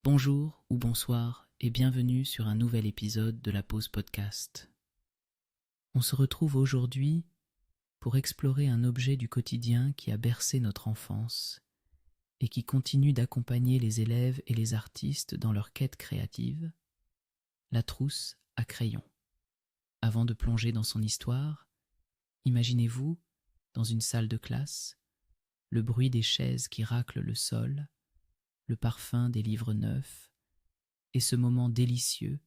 Bonjour ou bonsoir et bienvenue sur un nouvel épisode de la Pause Podcast. On se retrouve aujourd'hui pour explorer un objet du quotidien qui a bercé notre enfance et qui continue d'accompagner les élèves et les artistes dans leur quête créative, la trousse à crayon. Avant de plonger dans son histoire, imaginez-vous, dans une salle de classe, le bruit des chaises qui raclent le sol, le parfum des livres neufs, et ce moment délicieux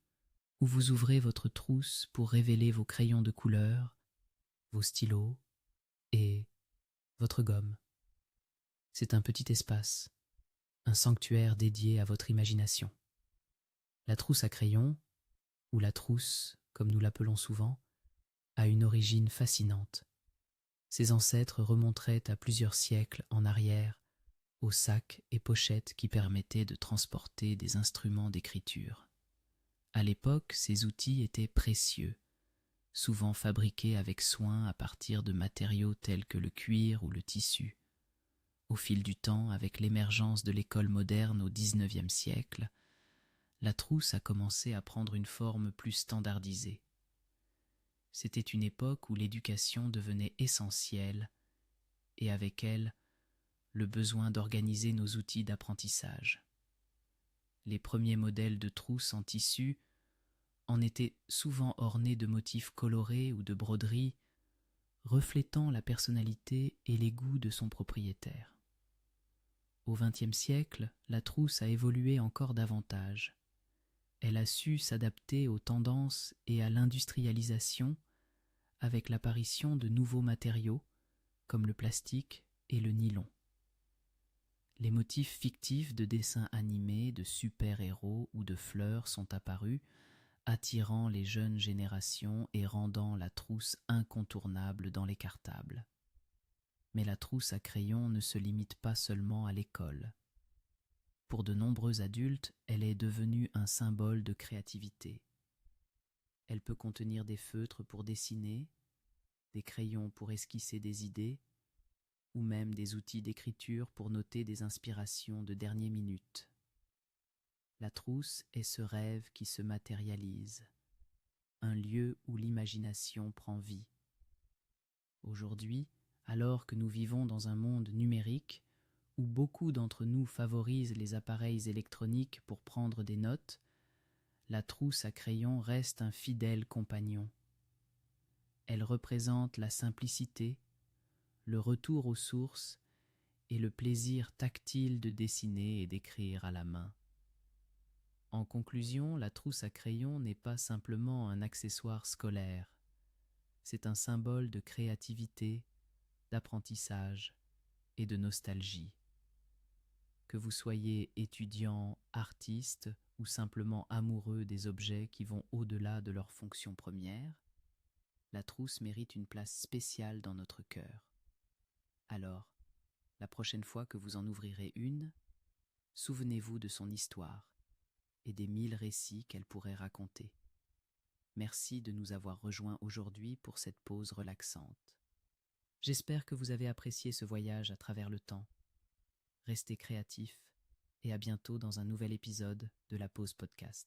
où vous ouvrez votre trousse pour révéler vos crayons de couleur, vos stylos et votre gomme. C'est un petit espace, un sanctuaire dédié à votre imagination. La trousse à crayon, ou la trousse, comme nous l'appelons souvent, a une origine fascinante. Ses ancêtres remonteraient à plusieurs siècles en arrière, aux sacs et pochettes qui permettaient de transporter des instruments d'écriture. À l'époque, ces outils étaient précieux, souvent fabriqués avec soin à partir de matériaux tels que le cuir ou le tissu. Au fil du temps, avec l'émergence de l'école moderne au XIXe siècle, la trousse a commencé à prendre une forme plus standardisée. C'était une époque où l'éducation devenait essentielle et avec elle, le besoin d'organiser nos outils d'apprentissage. Les premiers modèles de trousses en tissu en étaient souvent ornés de motifs colorés ou de broderies, reflétant la personnalité et les goûts de son propriétaire. Au XXe siècle, la trousse a évolué encore davantage. Elle a su s'adapter aux tendances et à l'industrialisation avec l'apparition de nouveaux matériaux comme le plastique et le nylon. Les motifs fictifs de dessins animés, de super-héros ou de fleurs sont apparus, attirant les jeunes générations et rendant la trousse incontournable dans les cartables. Mais la trousse à crayon ne se limite pas seulement à l'école. Pour de nombreux adultes, elle est devenue un symbole de créativité. Elle peut contenir des feutres pour dessiner, des crayons pour esquisser des idées, ou même des outils d'écriture pour noter des inspirations de dernière minute. La trousse est ce rêve qui se matérialise, un lieu où l'imagination prend vie. Aujourd'hui, alors que nous vivons dans un monde numérique, où beaucoup d'entre nous favorisent les appareils électroniques pour prendre des notes, la trousse à crayon reste un fidèle compagnon. Elle représente la simplicité, le retour aux sources et le plaisir tactile de dessiner et d'écrire à la main. En conclusion, la trousse à crayon n'est pas simplement un accessoire scolaire. C'est un symbole de créativité, d'apprentissage et de nostalgie. Que vous soyez étudiant, artiste ou simplement amoureux des objets qui vont au-delà de leur fonction première, la trousse mérite une place spéciale dans notre cœur. Alors, la prochaine fois que vous en ouvrirez une, souvenez-vous de son histoire et des 1000 récits qu'elle pourrait raconter. Merci de nous avoir rejoints aujourd'hui pour cette pause relaxante. J'espère que vous avez apprécié ce voyage à travers le temps. Restez créatifs et à bientôt dans un nouvel épisode de la Pause Podcast.